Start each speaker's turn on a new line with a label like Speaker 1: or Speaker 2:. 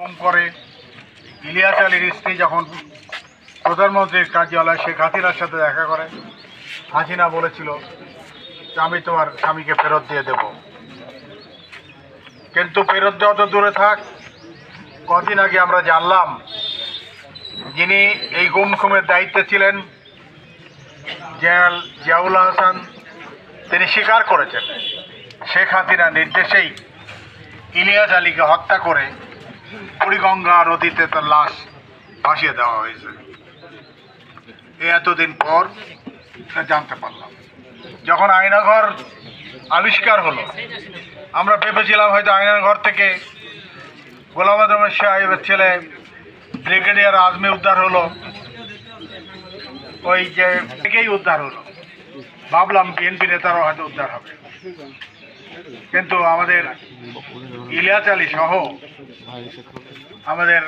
Speaker 1: কম করে ইলিয়াস আলীর স্ত্রী যখন প্রধানমন্ত্রীর কার্যালয় শেখ হাসিনার সাথে দেখা করে, হাসিনা বলেছিল যে আমি তোমার স্বামীকে ফেরত দিয়ে দেব। কিন্তু ফেরত দেওয়া তো দূরে থাক, কদিন আগে আমরা জানলাম যিনি এই গুম খুমের দায়িত্বে ছিলেন জেনারেল জিয়াউল হাসান, তিনি স্বীকার করেছেন শেখ হাসিনার নির্দেশেই ইলিয়াস আলীকে হত্যা করে বুড়িগঙ্গা নদীতে তার লাশ ভাসিয়ে দেওয়া হয়েছে। এতদিন পর জানতে পারলাম। যখন আয়নাঘর আবিষ্কার হলো, আমরা ভেবেছিলাম হয়তো আয়নাঘর থেকে গোলাম আজম সাহেবের ছেলে ব্রিগেডিয়ার আজমি উদ্ধার হলো, ওই যে থেকেই উদ্ধার হলো, ভাবলাম বিএনপি নেতারাও হয়তো উদ্ধার হবে। কিন্তু আমাদের ইলিয়াস আলী সহ আমাদের